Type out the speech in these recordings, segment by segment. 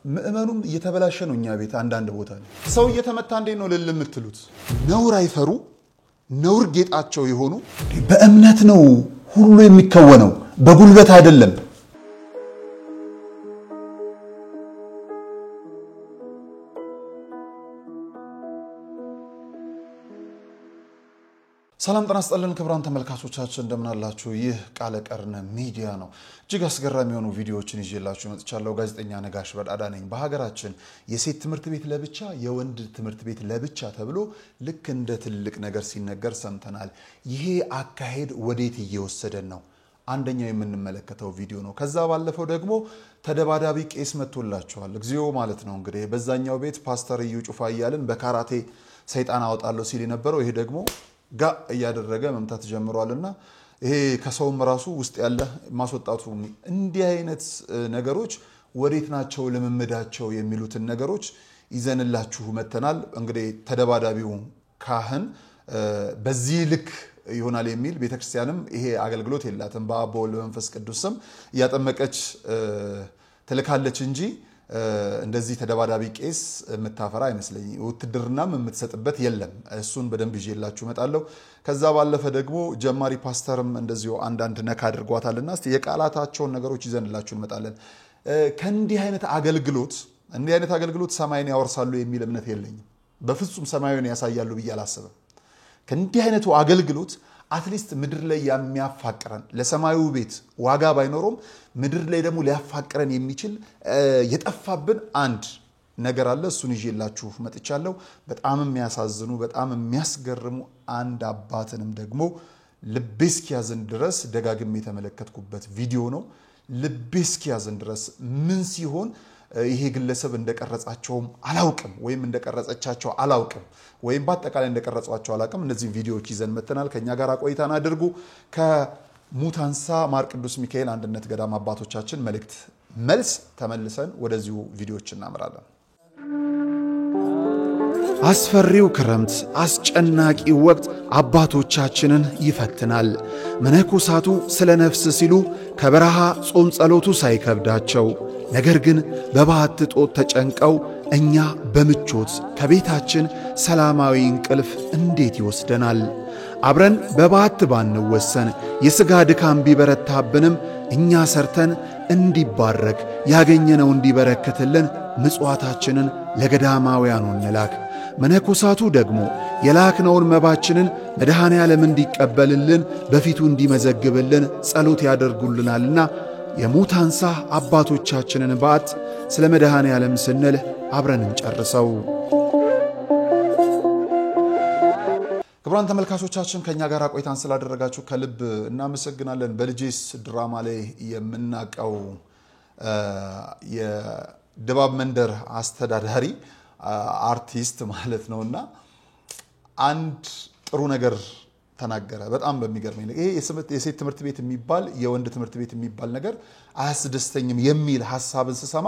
ምእመኑም እየተበላሸ ነው እኛ ቤት አንዳንድ ቦታ ላይ ሰው እየተመታ እንዴ ነው ለልምትሉት ነውር አይፈሩ ነውር ጌጣቸው ይሆኑ በእምነት ነው ሁሉ የሚከወነው በጉልበት አይደለም ሰላም ጤና ይስጥልን ክቡራን ተመልካቾቻችን እንደምን አላችሁ ይህ ቃለ ቀርነ ሚዲያ ነው እጅግ አስገራሚ የሆኑ ቪዲዮዎችን ይዤላችሁ መጥቻለሁ ጋዜጠኛ ነጋሽ በዳዳ ነኝ በሀገራችን የሴት ትምህርት ቤት ለብቻ የወንድ ትምህርት ቤት ለብቻ ተብሎ ልክ እንደ ትልቅ ነገር ሲነገር ሰምተናል ይሄ አካሄድ ወዴት እየወሰደን ነው አንደኛው የምንመለከተው ቪዲዮ ነው ከዛ ባለፈው ደግሞ ተደባዳቢ ቄስ መጥቶላችኋል እግዚኦ ማለት ነው እንግዲህ በዛኛው ቤት ፓስተር እዩ ጩፋ ይያልን በካራቴ ሰይጣን አወጣለሁ ሲል የነበረው ይሄ ደግሞ ጋ ያደረገ መምታት ጀምሯልና ይሄ ከሰውም ራሱ ውስጥ ያለ ማስወጣቱ እንዲህ አይነት ነገሮች ወዴት ናቸው ለመመዳቸው የሚሉትን ነገሮች ይዘንላችሁ መተናል እንግዲህ ተደባዳቢው ካህን በዚህ ልክ ይሆናል የሚል ቤተክርስቲያንም ይሄ አገልግሎት የላትም በአብ ወልድ በመንፈስ ቅዱስ ስም ያጠመቀች ተልካለች እንጂ እንደዚህ ተደባዳቢ ቄስ መታፈራ አይመስለኝ ውትድርናም የምትሰጥበት የለም እሱን በደንብ ይዤላችሁ መጣለው ከዛ ባለፈ ደግሞ ጀማሪ ፓስተርም እንደዚሁ አንዳንድ ነካ አድርጓታልና እስቲ የቃላታቸውን ነገሮች ይዘንላችሁ እንመጣለን ከእንዲህ አይነት አገልግሎት ሰማይን ያወርሳሉ የሚል እምነት የለኝም በፍጹም ሰማዩን ያሳያሉ ብዬ አላስብም ከእንዲህ አይነቱ አገልግሎት አትሊስት ምድር ላይ የሚያፋቅረን ለሰማዩ ቤት ዋጋ ባይኖርም ምድር ላይ ደግሞ ሊያፋቅረን የሚችል የጠፋብን አንድ ነገር አለ እሱን ይዤላችሁ መጥቻለሁ በጣም የሚያሳዝኑ በጣም የሚያስገርሙ አንድ አባትንም ደግሞ ልቤስክ ያዘን ድረስ ደጋግሜ የተመለከትኩበት ቪዲዮ ነው ልቤስክ ያዘን ድረስ ምን ሲሆን ይሄ ግለሰብ እንደቀረጻቸውም አላውቅም ወይም እንደቀረጸቻቸው አላውቅም ወይም በአጠቃላይ እንደቀረጿቸው አላውቅም እነዚህ ቪዲዮዎች ይዘን መተናል ከኛ ጋር ቆይታና አድርጉ ከሙታንሳ ማር ቅዱስ ሚካኤል አንድነት ገዳም አባቶቻችን መልእክት መልስ ተመልሰን ወደዚሁ ቪዲዮዎች እናመራለን አስፈሪው ክረምት አስጨናቂ ወቅት አባቶቻችንን ይፈትናል መነኮሳቱ ስለ ነፍስ ሲሉ ከበረሃ ጾም ጸሎቱ ሳይከብዳቸው ነገር ግን በባህት ጦት ተጨንቀው እኛ በምቾት ከቤታችን ሰላማዊ እንቅልፍ እንዴት ይወስደናል አብረን በባህት ባንወሰን የሥጋ ድካም ቢበረታብንም እኛ ሰርተን እንዲባረክ ያገኘነው እንዲበረከትልን ምጽዋታችንን ለገዳማውያኑ እንላክ መነኮሳቱ ደግሞ የላክነውን መባችንን መድኃኔ ዓለም እንዲቀበልልን በፊቱ እንዲመዘግብልን ጸሎት ያደርጉልናልና የሙታንሳ አባቶቻችንን በዓት ስለ መድኃኔ ዓለም ስንል አብረን እንጨርሰው ክቡራን ተመልካቾቻችን ከኛ ጋር ቆይታን ስላደረጋችሁ ከልብ እናመሰግናለን በልጄስ ድራማ ላይ የምናቀው የድባብ መንደር አስተዳዳሪ አርቲስት ማለት ነውና አንድ ጥሩ ነገር ተናገረ በጣም በሚገርመኝ ነገር ይሄ የሴት ትምህርት ቤት የሚባል የወንድ ትምህርት ቤት የሚባል ነገር አያስደስተኝም የሚል ሐሳብን ስሰማ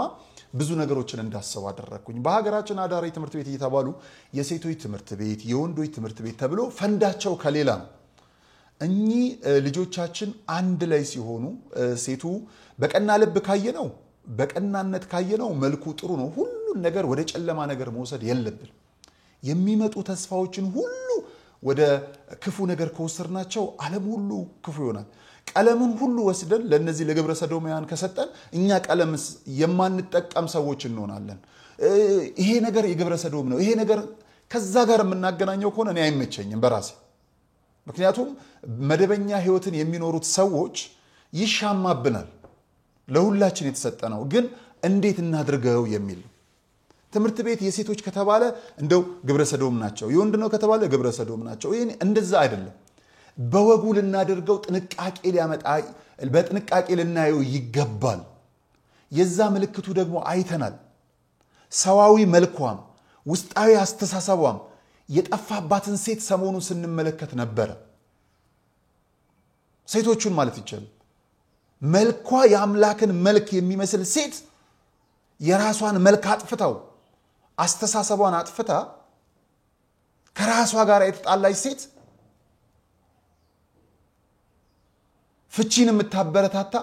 ብዙ ነገሮችን እንዳስብ አደረኩኝ በሀገራችን አዳሪ ትምህርት ቤት እየተባሉ የሴቶች ትምህርት ቤት የወንዶች ትምህርት ቤት ተብሎ ፈንዳቸው ከሌላ ነው እኚ ልጆቻችን አንድ ላይ ሲሆኑ ሴቱ በቀና ልብ ካየነው በቀናነት ካየነው መልኩ ጥሩ ነው ሁሉ ነገር ወደ ጨለማ ነገር መውሰድ የለብን የሚመጡ ተስፋዎችን ሁሉ ወደ ክፉ ነገር ከወሰርናቸው ዓለም ሁሉ ክፉ ይሆናል ቀለምን ሁሉ ወስደን ለነዚህ ለግብረ ሰዶማውያን ከሰጠን እኛ ቀለምስ የማንጠቀም ሰዎች እንሆናለን ይሄ ነገር የግብረ ሰዶም ነው ይሄ ነገር ከዛ ጋር የምናገናኘው ከሆነ እኔ አይመቸኝም በራሴ ምክንያቱም መደበኛ ህይወትን የሚኖሩት ሰዎች ይሻማብናል ለሁላችን የተሰጠነው ግን እንዴት እናድርገው የሚል ትምህርት ቤት የሴቶች ከተባለ እንደው ግብረ ሰዶም ናቸው የወንድ ነው ከተባለ ግብረ ሰዶም ናቸው ይሄ እንደዛ አይደለም በወጉ ልናደርገው ጥንቃቄ ሊያመጣ በጥንቃቄ ልናየው ይገባል የዛ ምልክቱ ደግሞ አይተናል ሰዋዊ መልኳም ውስጣዊ አስተሳሰቧም የጠፋባትን ሴት ሰሞኑን ስንመለከት ነበር ሴቶቹን ማለት ይችላል መልኳ የአምላክን መልክ የሚመስል ሴት የራሷን መልክ አጥፍታው አስተሳሰቧን አጥፍታ ከራሷ ጋር የተጣላች ሴት ፍቺን የምታበረታታ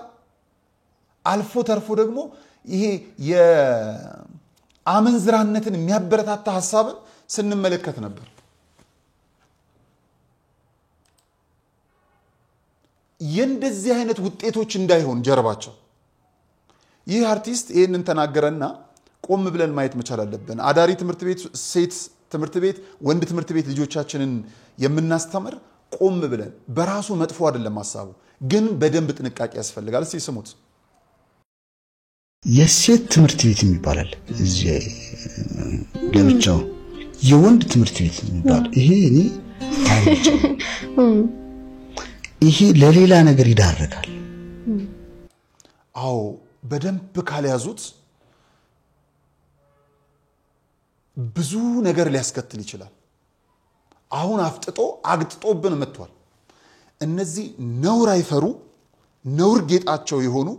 አልፎ ተርፎ ደግሞ ይሄ አመንዝራነትን የሚያበረታታ ሐሳብን ስንመለከት ነበር የእንደዚህ አይነት ውጤቶች እንዳይሆን ጀርባቸው ይህ አርቲስት ይሄንን ተናገረና ቆም ብለን ማየት መቻል አለብን አዳሪ ትምርት ቤት ሴት ትምርት ቤት ወንድ ትምርት ቤት ልጆቻችንን የምናስተምር ቆም ብለን በራሱ መጥፎ አይደለም ሐሳቡ ግን በደንብ ጥንቃቄ ያስፈልጋል እስቲ ስሙት የሴት ትምርት ቤት ይባላል እዚህ ለብቻው የወንድ ትምርት ቤት ይባላል ይሄ እኔ ይሄ ለሌላ ነገር ይዳረጋል አው በደንብ ካልያዙት ብዙ ነገር ሊያስከትል ይችላል አሁን አፍጥጦ አግጥጦብን መጥቷል እነዚህ ነውር አይፈሩ ነውር ጌጣቸው የሆኑ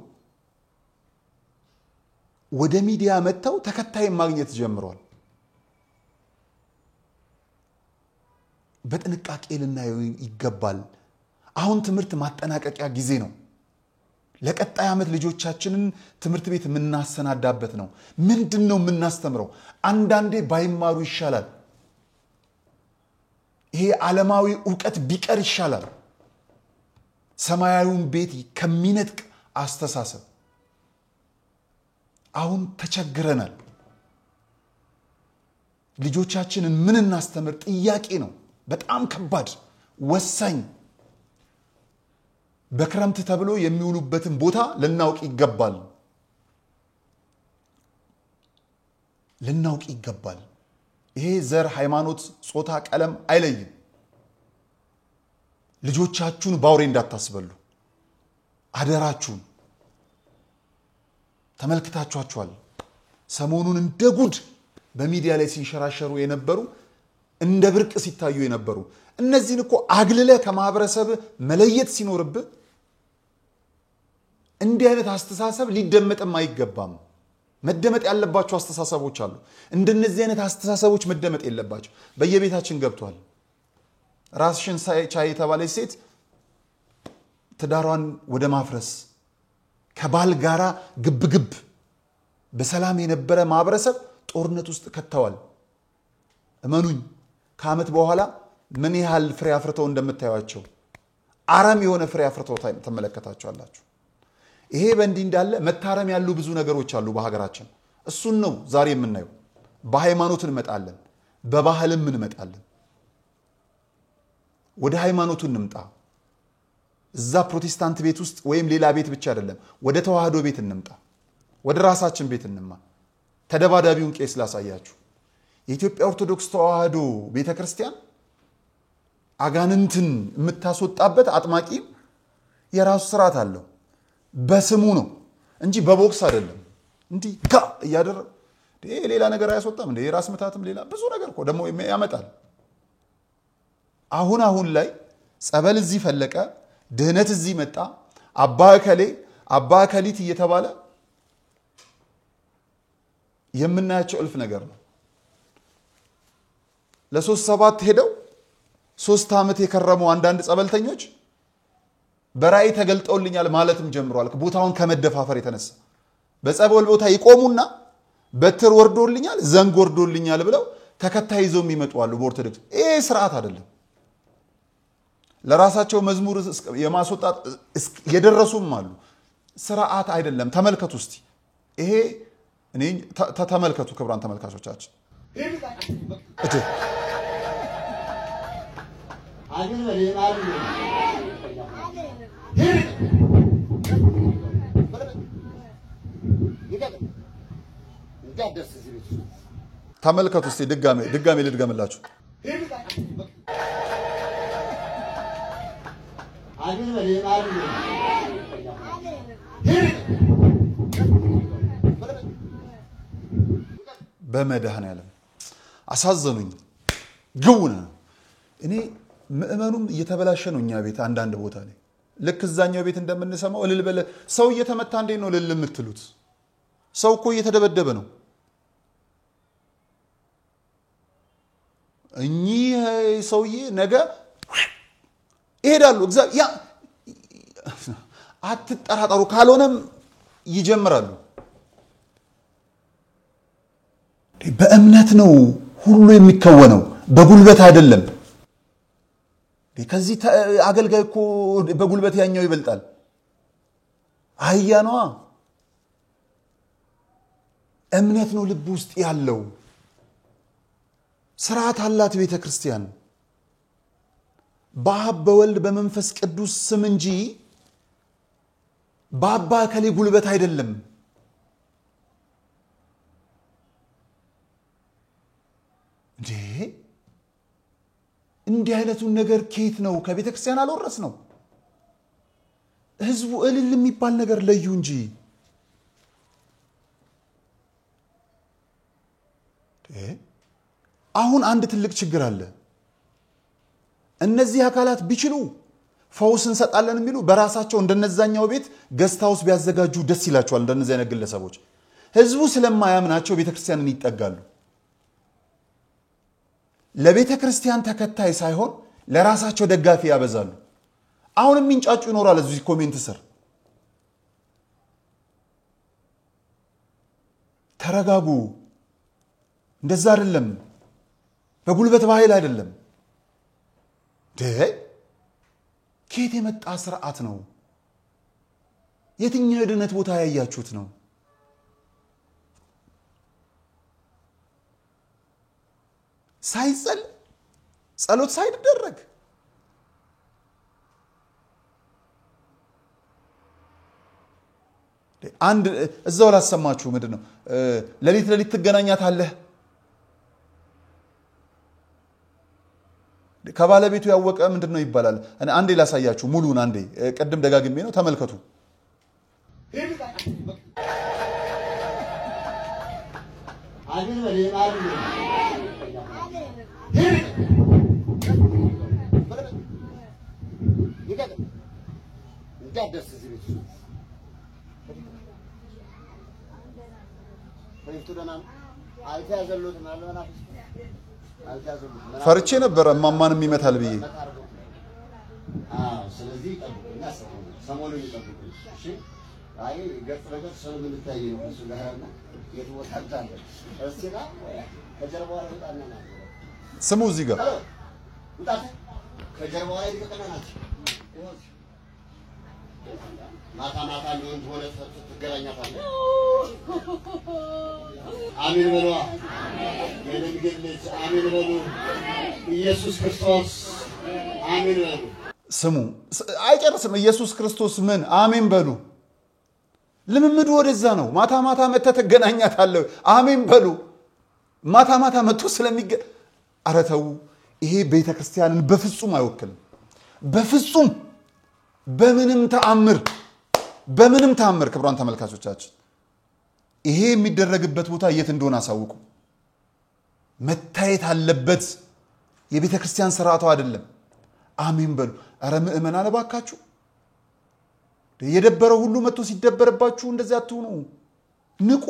ወደ ሚዲያ መተው ተከታይ ማግኘት ጀምሯል በጥንቃቄ ልናየው ይገባል አሁን ትምርት ማጠናቀቂያ ጊዜ ነው ለቀጣይ አመት ልጆቻችንን ትምርት ቤት ምናሰናዳበት ነው ምንድነው ምናስተምረው አንዳንዴ ባይማሩ ይሻላል ይሄ ዓለማዊ ዕውቀት ቢቀር ይሻላል ሰማያዊውን ቤት ከሚነጥቅ አስተሳሰብ አሁን ተቸግረናል ልጆቻችንን ምን እናስተምር ጥያቄ ነው በጣም ከባድ ወሳኝ በክረምት ተብሎ የሚውሉበትን ቦታ ልናውቅ ይገባል ይሄ ዘር ሃይማኖት ጾታ ቀለም አይለይም ልጆቻችሁን ባውሬ እንዳታስበሉ አደራችሁን ተመልክታችኋል ሰሞኑን እንደጉድ በሚዲያ ላይ ሲንሸራሸሩ የነበሩ እንደ ብርቅ ሲታዩ የነበሩ እነዚህን እኮ አግልለ ከማህበረሰብ መለየት ሲኖርብ እንዲህ አይነት አስተሳሰብ ሊደመጥም አይገባም መደመጥ ያለባቸው አስተሳሰቦች አሉ እንደነዚህ አይነት አስተሳሰቦች መደመጥ የለባቸው በየቤታችን ገብቷል ራስሽን ቻይ የተባለች ሴት ትዳሯን ወደ ማፍረስ ከባል ጋራ ግብግብ በሰላም የነበረ ማህበረሰብ ጦርነት ውስጥ ከተዋል እመኑኝ ከአመት በኋላ ምን ያህል ፍሬ አፍርተው እንደምታዩአቸው አራም የሆነ ፍሬ አፍርተው ተመለከታቸዋላችሁ ይሄ በእንዲ እንዳለ መታረም ያሉ ብዙ ነገሮች አሉ በሀገራችን እሱን ነው ዛሬ የምናየው በሃይማኖት እንመጣለን በባህልም እንመጣለን ወደ ሃይማኖቱ እንምጣ እዛ ፕሮቴስታንት ቤት ውስጥ ወይም ሌላ ቤት ብቻ አይደለም ወደ ተዋህዶ ቤት እንምጣ ወደ ራሳችን ቤት እንማ ተደባዳቢውን ቄስ ላሳያችሁ የኢትዮጵያ ኦርቶዶክስ ተዋህዶ ቤተክርስቲያን አጋንንትን የምታስወጣበት አጥማቂ የራሱ ስርዓት አለው በስሙ ነው እንጂ በቦክስ አይደለም እንዲ ጋ ያደረገ ሌላ ነገር አያስወጣም እንደ የራስ መታተም ሌላ ብዙ ነገር እኮ ደሞ ያመጣል አሁን ላይ ጸበል እዚህ ፈለቀ ድህነት እዚህ መጣ አባ ከሊት እየተባለ የምናያቸው እልፍ ነገር ነው ለ3-7 ሄደው 3 አመት የከረሙ አንዳንድ ጸበልተኞች በራይ ተገልጠውልኛል ማለትም ጀምሯል ቦታውን ከመደፋፈር የተነሳ በጸበል ቦታ ይቆሙና በትር ወርዶልኛል ዘንግ ወርዶልኛል ብለው ተከታይዘው የሚመጡዋሉ በኦርቶዶክስ ይሄ ስርዓት አይደለም ለራሳቸው መዝሙር የማስወጣት የደረሱም አሉ ስርዓት አይደለም ተመልከቱ እስቲ ይሄ እኔ ተመልከቱ ክብራን ተመልካቾቻችን እቴ አግን ወለማሉ ተመልከቱ እስቲ ድጋሜ ልድገምላችሁ አግን ወለማሉ በመድኃኔዓለም አሳዘኑኝ ግውና እኔ ምእመኑም እየተበላሸ ነው እኛ ቤት አንዳንድ ቦታ ላይ ልክ እዛኛው ቤት እንደምንሰማው እልልበለ ሰው እየተመታ እንዴ ነው እልል የምትሉት ሰው እኮ እየተደበደበ ነው እኚህ ሰውዬ ነገ ይሄዳሉ እግዚአብሔር አትጠራጠሩ ካልሆነም ይጀምራሉ በእምነት ነው ሁሉ የሚከወነው በጉልበት አይደለም ከዚህ አገልጋይ እኮ በጉልበት ያኛው ይበልጣል አህያ ነው እምነት ነው ልብ ውስጥ ያለው ስርዓት አላት ቤተክርስቲያን በአብ በወልድ በመንፈስ ቅዱስ ስም እንጂ በአባ ከሌ ጉልበት አይደለም እንዲህ አይነቱን ነገር ከየት ነው ከቤተክርስቲያን አልወረስ ነው ህዝቡ እልል የሚባል ነገር ለዩ እንጂ አሁን አንድ ትልቅ ችግር አለ እነዚህ አካላት ቢችሉ ፈውስ እንሰጣለን የሚሉ በራሳቸው እንደነዛኛው ቤት ገስታውስ ቢያዘጋጁ ደስ ይላቸዋል እንደነዚህ አይነት ግለሰቦች ህዝቡ ስለማያምናቸው ቤተክርስቲያንን ይጠጋሉ ለቤተክርስቲያን ተከታይ ሳይሆን ለራሳቸው ደጋፊ ያበዛሉ አሁንም ምንጫጩ ይኖራል እዚህ ኮሜንት ስር ተረጋጉ እንደዛ አይደለም በጉልበት ባህል አይደለም ከየት የመጣ ስርዓት ነው የትኛው የድነት ቦታ ያያችሁት ነው ሳይጸል ጸሎት ሳይደረግ አንድ እዛው ላሰማችሁ ምንድነው ለሊት ትገናኛታለህ ከባለቤቱ ያወቀ ምንድነው ይባላል አንዴ ላሳያችሁ ሙሉን አንዴ ቀደም ደጋግሜ ነው ተመልከቱ ፈርቼ ነበር ማማንም ይመታል ብዬ ስለዚህ ጠብቁና ሰሞኑን ይጠብቁ እሺ አይ ገጽ ነገር ሰው ምን ይታይ ነው እሱ ጋርና የተወጣጣለ እስኪና ከጀርባው ላይ ወጣና ስሙ እዚህ ጋር ወጣት ከጀርባው ላይ ተቀናናችሁ ማታ ሊሆን ሆነ ትገናኛታለህ አሜን በሉ አሜን በሉ ኢየሱስ ክርስቶስ አሜን በሉ ስሙ አይጨርስም ኢየሱስ ክርስቶስ ምን አሜን በሉ ልምምዱ ወደዛ ነው ማታ መተተገናኛታለህ አሜን በሉ ማታ መጥቶ ስለሚገ አረተው ይሄ ቤተክርስቲያንን በፍጹም አይወክልም በፍጹም በምንም ተአምር ክብራን ተመልካቾቻችን ይሄ የሚደረግበት ቦታ የት እንደሆነ አሳውቁ መታየት አለበት የቤተክርስቲያን ስርዓቱ አይደለም አሜን በሉ አረ ምእመናን ባካችሁ የደበረው ሁሉ መጥቶ ሲደበርባችሁ እንደዚህ አትሁኑ ንቁ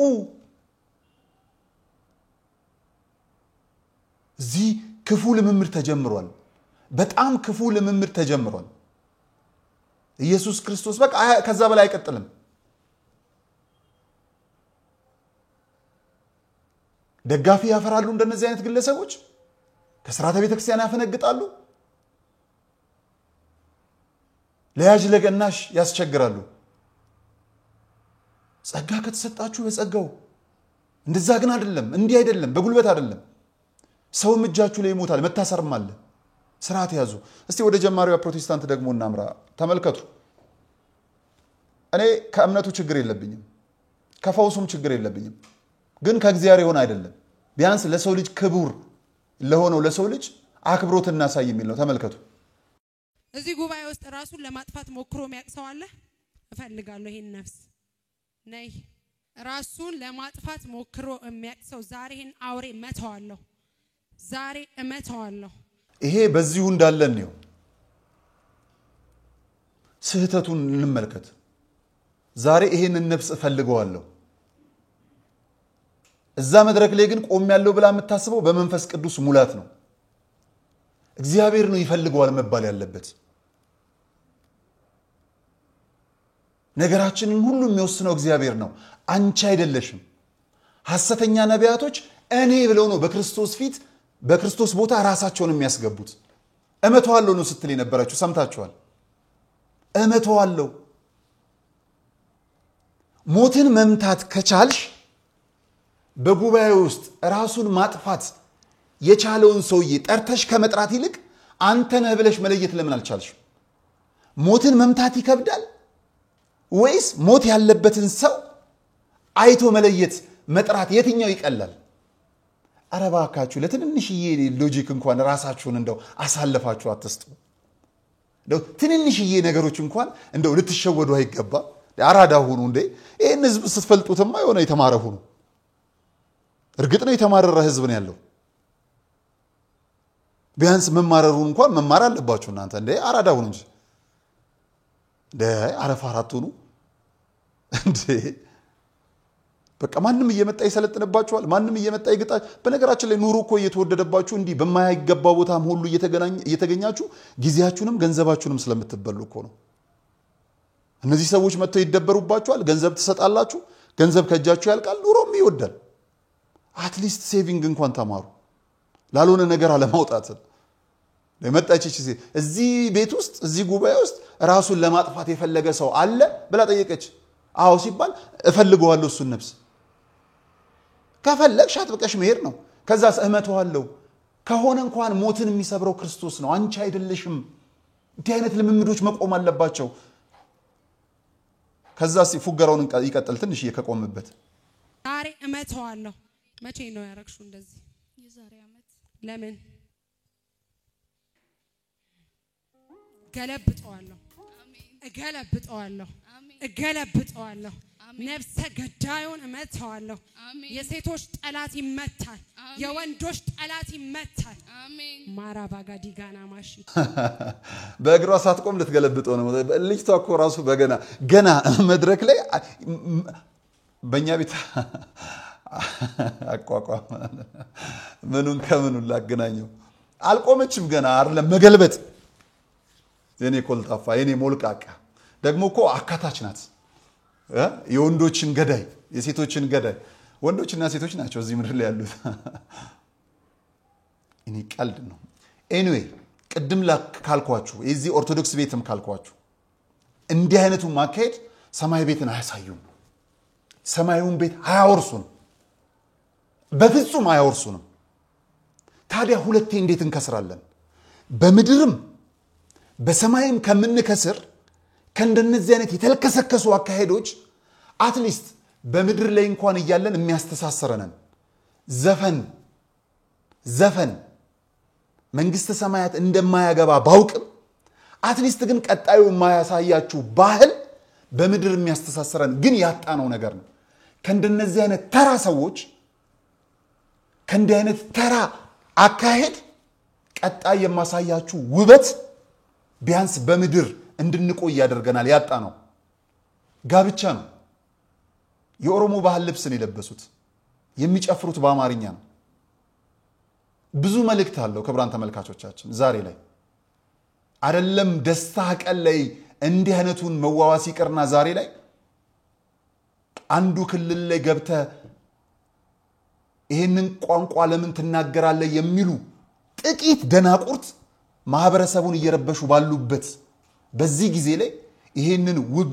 እዚህ ክፉ ልምምድ ተጀምሯል በጣም ክፉ ልምምድ ተጀምሯል ኢየሱስ ክርስቶስ በቃ ከዛ በላይ አይቀጥልም ደጋፊ ያፈራሉ እንደነዚህ አይነት ግለሰቦች ከሥርዓተ ቤተክርስቲያን ያፈነግጣሉ ለያጅ ለገናሽ ያስቸግራሉ ጸጋ ከተሰጣችሁ በጸጋው እንደዛ ግን አይደለም እንዲህ አይደለም በጉልበት አይደለም ሰው እጃችሁ ላይ ይሞታል መታሰርም አለ ስርዓት ያዙ እስቲ ወደ ጀማሪው ፕሮቴስታንት ደግሞ እናምራ ተመልከቱ እኔ ከእምነቱ ችግር የለብኝም ከፈውሱም ችግር የለብኝም ግን ከእግዚአብሔር ይሆን አይደለም ቢያንስ ለሰው ልጅ ክቡር ለሆነው ለሰው ልጅ አክብሮትና ሳይ የሚል ነው ተመልከቱ እዚህ ጉባኤ ውስጥ ራሱን ለማጥፋት ሞክሮ የሚያቅሰው አለ እፈልጋለሁ ይሄን ነፍስ ነይ ራሱን ለማጥፋት ሞክሮ የሚያቅሰው ዛሬ ይሄን አውሬ መተዋለሁ ዛሬ እመተዋለሁ ይሄ በዚሁ እንዳለን ነው ስህተቱን እንመልከት ዛሬ ይሄንን ነፍስ እፈልገዋለሁ እዛ መድረክ ላይ ግን ቆም ያለው ብላ የምታስበው በመንፈስ ቅዱስ ሙላት ነው እግዚአብሔር ነው ይፈልገዋል መባል ያለበት ነገራችንን ሁሉ የሚወስነው እግዚአብሔር ነው አንቺ አይደለሽም ሐሰተኛ ነቢያቶች እኔ ብለው ነው በክርስቶስ ቦታ ራሳቸውን የሚያስገቡት እመተዋለሁ ነው ስትል የነበራችሁ ሰምታችኋል እመተዋለሁ ሞትን መምታት ከቻልሽ በጉባኤ ውስጥ ራሱን ማጥፋት የቻለውን ሰውዬ ጠርተሽ ከመጥራት ይልቅ አንተ ነህ ብለሽ መለየት ለምን አልቻልሽ ሞትን መምታት ይከብዳል ወይስ ሞት ያለበትን ሰው አይቶ መለየት መጥራት የትኛው ይቀላል አረባካችሁ ለትንንሽዬ ሎጂክ እንኳን ራሳችሁን እንደው አሳልፋችሁ አትስጡ እንደው ትንንሽዬ ነገሮች እንኳን እንደው ልትሸወዱ አይገባ አራዳ ሁኑ እንዴ ይሄን ህዝብ ስትፈልጡትማ የሆነ የተማረ ሁኑ እርግጥ ነው የተማረረ ህዝብ ነው ያለው ቢያንስ መማረሩን እንኳን መማር አለባችሁ እናንተ እንዴ አራዳ ሁኑ እንጂ እንዴ አረፋራቱ ነው እንዴ በቃ ማንንም እየመጣ ይሰለጥነባችኋል ማንንም እየመጣ ይግጣች በነገራችን ላይ ኑሮ እኮ እየተወደደባችሁ እንዲ በማይገባ ቦታም ሁሉ እየተገኛችሁ ጊዜያችሁንም ገንዘባችሁንም ስለምትበሉ እኮ ነው እነዚህ ሰዎች መጥተው ይደበሩባችኋል ገንዘብ ትሰጣላችሁ ገንዘብ ከእጃችሁ ያልቃል ኑሮም ይወዳል አትሊስት ሴቪንግ እንኳን ተማሩ ላልሆነ ነገር አለማውጣት ለመጣች እዚህ ቤት ውስጥ እዚህ ጉባኤ ውስጥ ራሱን ለማጥፋት የፈለገ ሰው አለ ብላ ጠየቀች አዎ ሲባል እፈልገዋለሁ እሱን ነፍስ ከፈለግሽ አጥብቀሽ መሄድ ነው ከዛስ እመተዋለሁ ከሆነ እንኳን ሞትን የሚሰብረው ክርስቶስ ነው አንቺ አይደለሽም እንዲህ አይነት ልምምዶች መቆም አለባቸው ከዛስ ፉገራውን ይቀጥል ትንሽ እየከቆምበት ዛሬ እመተዋለሁ መቼ ነው ያረክሽው እንደዚህ የዛሬ አመት ለምን ገለብጠዋለሁ እገለብጠዋለሁ ነፍሰ ገዳዩን እመተዋለሁ የሴቶች ጠላት ይመታል የወንዶች ጠላት ይመታል አሜን ማራባጋዲ ጋና ማሺ በእግሯ ሳትቆም ልትገለብጠው ነው ልጅቷ እኮ ራሱ ገና መድረክ ላይ በእኛ ቤት አቋቋም ምኑን ከምኑን ላገናኘው አልቆመችም ገና አይደለም መገልበጥ የኔ ኮልጣፋ የኔ ሞልቃቃ ደግሞ እኮ አካታች ናት የወንዶችን ገዳይ የሴቶችን ገዳይ ወንዶችና ሴቶች ናቸው እዚህ ምድር ላይ ያሉት እኔ ቀልድ ነው ኤኒዌይ ቅድም ካልኳችሁ የዚህ ኦርቶዶክስ ቤትም ካልኳችሁ እንዲህ አይነቱ ማካሄድ ሰማይ ቤትን አያሳዩም ሰማዩን ቤት አያወርሱን በፍጹም አያወርሱንም ታዲያ ሁለቴ እንዴት እንከስራለን በምድርም በሰማይም ከምንከስር ከእንደነዚህ አይነት የተልከሰከሱ አካሄዶች አትሊስት በምድር ላይ እንኳን እያለን የሚያስተሳስረን ዘፈን መንግስተ ሰማያት እንደማያገባ ባውቅም አትሊስት ግን ቀጣዩ የማያሳያችሁ ባህል በምድር የሚያስተሳስረን ግን ያጣነው ነገር ነው ከእንደነዚህ አይነት ተራ ሰዎች ከእንደዚህ አይነት ተራ አካሄድ ቀጣይ የማሳያችሁ ውበት ቢያንስ በምድር እንድንቆይ ያደርገናል ያጣነው ጋብቻ ነው የኦሮሞ ባህል ልብስን የለበሱት የሚጨፍሩት በአማርኛ ነው ብዙ መልእክት አለው ክብራን ተመልካቾቻችን ዛሬ ላይ አይደለም ደስታ ቀን ላይ እንዲህ አይነቱን መዋዋስ ይቀርና ዛሬ ላይ አንዱ ክልል ላይ ገብተ ይሄንን ቋንቋ ለምን ትናገራለህ የሚሉ ጥቂት ደናቁርት ማህበረሰቡን እየረበሹ ባሉበት በዚህ ጊዜ ላይ ይሄንን ውብ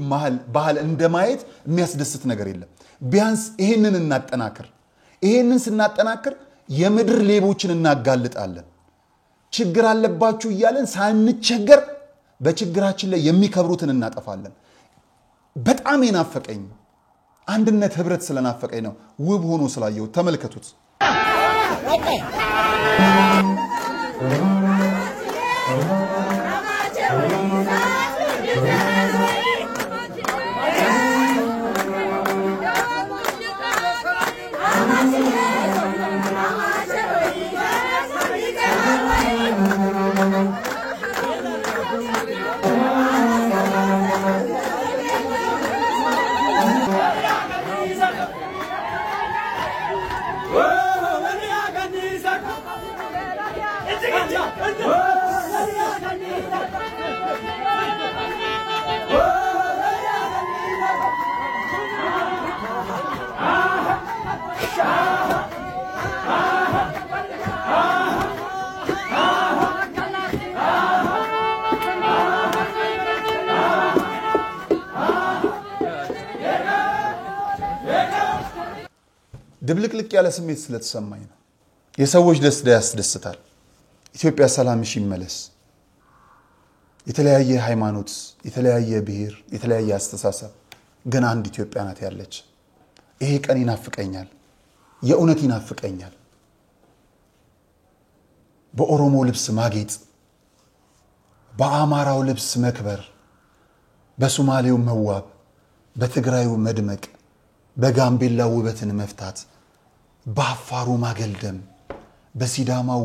ባህል እንደማየት የሚያስደስት ነገር የለም ቢያንስ ይሄንን እናጠናክር ይሄንን ስናጠናክር የምድር ሌቦችን እናጋልጣለን ችግር አለባችሁ ይያለን ሳንቸገር በችግራችን ላይ የሚከብሩትን እናጠፋለን በጣም የናፈቀኝ አንድነት ህብረት ስለናፈቀኝ ነው ውብ ሆኖ ስላየው ተመልከቱት ድብልቅልቅ ያለ ስሜት ስለተሰማኝ ነው። የሰዎች ደስታ ያስደስታል። ኢትዮጵያ ሰላምሽ ይመለስ። የተለያየ ሃይማኖት፣ የተለያየ ብሔር፣ የተለያየ አስተሳሰብ ግን አንድ ኢትዮጵያ ናት ያለች። ይሄ ቀን ይናፍቀኛል። የእውነት ይናፍቀኛል። በኦሮሞ ልብስ ማጌጥ፣ በአማራው ልብስ መክበር፣ በሶማሌው መዋብ፣ በትግራዩ መድመቅ፣ በጋምቤላው ውበትን መፍታት፣ በአፋሩ ማገልደም፣ በሲዳማው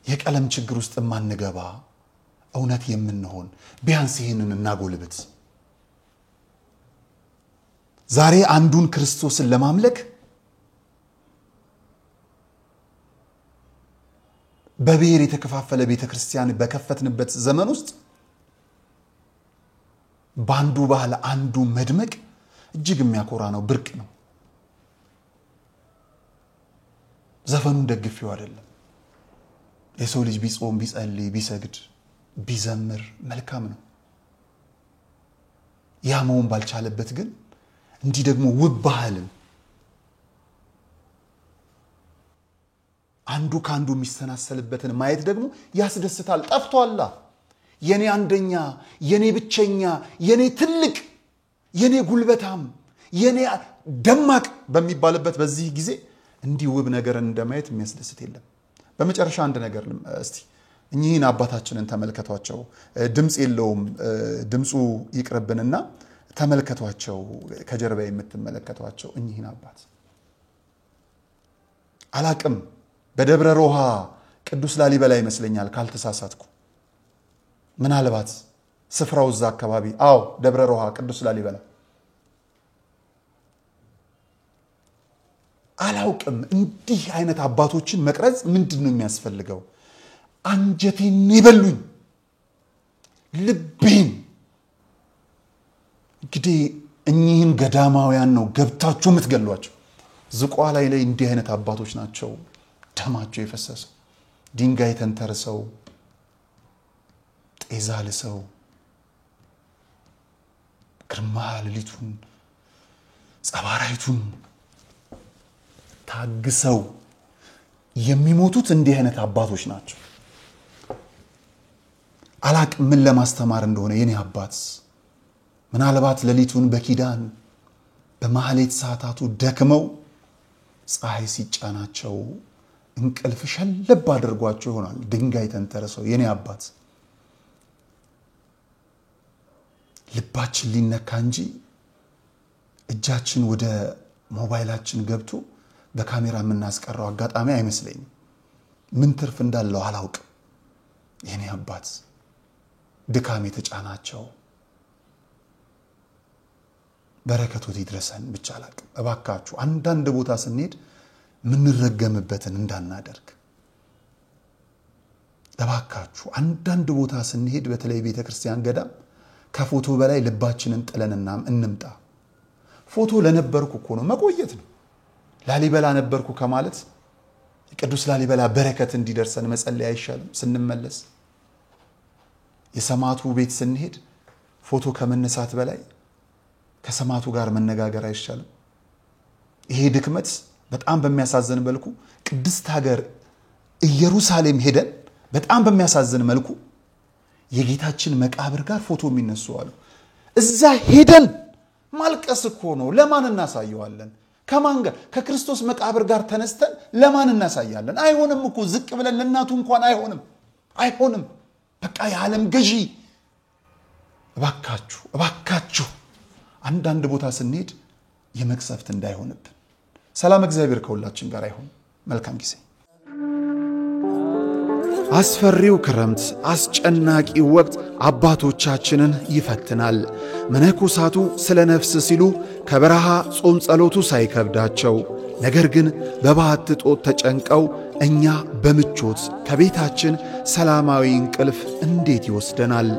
የቀለም ችግር ውስጥ ማንገባ እውነት የምንሆን ቢያንስ ይሄንን እናጎልብት። ዛሬ አንዱን ክርስቶስን ለማምለክ በብሔር የተከፋፈለ ቤተክርስቲያን በከፈትንበት ዘመን ውስጥ ባንዱ ባህል አንዱ መድመቅ እጅግ የሚያኮራ ነው፣ ብርቅ ነው። ዘፈኑን ደግፌው አይደለም። የሰው ልጅ ቢጾም፣ ቢጸልይ፣ ቢሰግድ፣ ቢዘምር መልካም ነው። ያ መሆን ባልቻለበት ግን እንዲህ ደግሞ ውብ ባህልን አንዱ ካንዱ የሚሰናሰልበትን ማየት ደግሞ ያስደስታል። ጠፍቷላ የኔ አንደኛ፣ የኔ ብቸኛ፣ የኔ ትልቅ፣ የኔ ጉልበታም፣ የኔ ደማቅ በሚባልበት በዚህ ጊዜ እንዲህ ውብ ነገርን እንደማየት የሚያስደስት የለም። በመጨረሻ አንድ ነገር እስቲ እኚህን አባታችንን ተመልከቷቸው። ድምጽ የለውም፣ ድምጹ ይቅርብንና ተመልከቷቸው። ከጀርባ የምትመለከቷቸው እኚህን አባት አላቅም። በደብረ ሮሃ ቅዱስ ላሊበላ ይመስለኛል ካልተሳሳትኩ። ምናልባት ስፍራው እዛ አካባቢ፣ አዎ ደብረ ሮሃ ቅዱስ ላሊበላ። አላውቅም። እንዲህ አይነት አባቶችን መቅረጽ ምንድነው የሚያስፈልገው? አንጀቴን ይበሉኝ፣ ልቤን። እንግዲህ እኚህን ገዳማውያን ነው ገብታችሁ የምትገሏቸው። ዝቋላ ላይ እንዲህ አይነት አባቶች ናቸው ደማቸው የፈሰሰው። ድንጋይ ተንተርሰው፣ ጤዛ ልሰው፣ ግርማ ሌሊቱን ጸባራይቱን ታግሰው የሚሞቱት እንዲህ አይነት አባቶች ናቸው። አላቅ ምን ለማስተማር እንደሆነ የኔ አባት ምናልባት ሌሊቱን በኪዳን በማህሌት ሰዓታቱ ደክመው ፀሐይ ሲጫናቸው እንቅልፍ ሸለብ አድርጓቸው ይሆናል ድንጋይ ተንተርሰው። የኔ አባት ልባችን ሊነካ እንጂ እጃችን ወደ ሞባይላችን ገብቶ በካሜራ የምናስቀረው አጋጣሚ አይመስለኝም። ምን ትርፍ እንዳለው አላውቅም። የኔ አባት ድካም የተጫናቸው በረከቶት ይድረሰን ብቻ አላውቅም። እባካችሁ አንዳንድ ቦታ ስንሄድ ምንረገምበትን እንዳናደርግ። እባካችሁ አንዳንድ ቦታ ስንሄድ በተለይ ቤተክርስቲያን ገዳም ከፎቶ በላይ ልባችንን ጥለንና እንምጣ። ፎቶ ለነበርኩ እኮ ነው መቆየት ነው። ላሊበላ ነበርኩ ከማለት ቅዱስ ላሊበላ በረከት እንዲደርሰን መጸለይ አይሻልም? ስንመለስ የሰማዕቱ ቤት ስንሄድ ፎቶ ከመነሳት በላይ ከሰማዕቱ ጋር መነጋገር አይሻልም? ይሄ ድክመት በጣም በሚያሳዝን መልኩ ቅድስት ሀገር ኢየሩሳሌም ሄደን በጣም በሚያሳዝን መልኩ የጌታችን መቃብር ጋር ፎቶ የሚነሱ አሉ። እዛ ሄደን ማልቀስ እኮ ነው። ለማን እናሳየዋለን? ከማን ጋር? ከክርስቶስ መቃብር ጋር ተነስተን ለማን እናሳያለን? አይሆንም እኮ ዝቅ ብለን ለእናቱ እንኳን አይሆንም። በቃ የዓለም ገዢ። እባካችሁ አንዳንድ ቦታ ስንሄድ የመቅሰፍት እንዳይሆንብን። ሰላም እግዚአብሔር ከሁላችን ጋር ይሁን። መልካም ጊዜ። አስፈሪው ክረምት አስጨናቂው ወቅት አባቶቻችንን ይፈትናል። መነኮሳቱ ስለ ነፍስ ሲሉ ከበረሃ ጾም ጸሎቱ ሳይከብዳቸው ነገር ግን በባህት ጦት ተጨንቀው እኛ በምቾት ከቤታችን ሰላማዊ እንቅልፍ እንዴት ይወስደናል?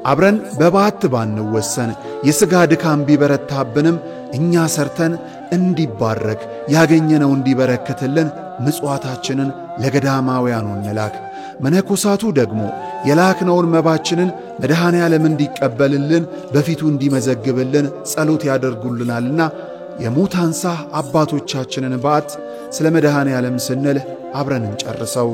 አብረን በባህት ባንወሰን የሥጋ ድካም ቢበረታብንም እኛ ሰርተን እንዲባረክ ያገኘነው እንዲበረከትልን ምጽዋታችንን ለገዳማውያኑ እንላክ። መነኮሳቱ ደግሞ የላክነውን መባችንን መድኃኔ ዓለም እንዲቀበልልን በፊቱ እንዲመዘግብልን ጸሎት ያደርጉልናልና የሙታንሳ አባቶቻችንን በዓት ስለ መድኃኔ ዓለም ስንል አብረን እንጨርሰው።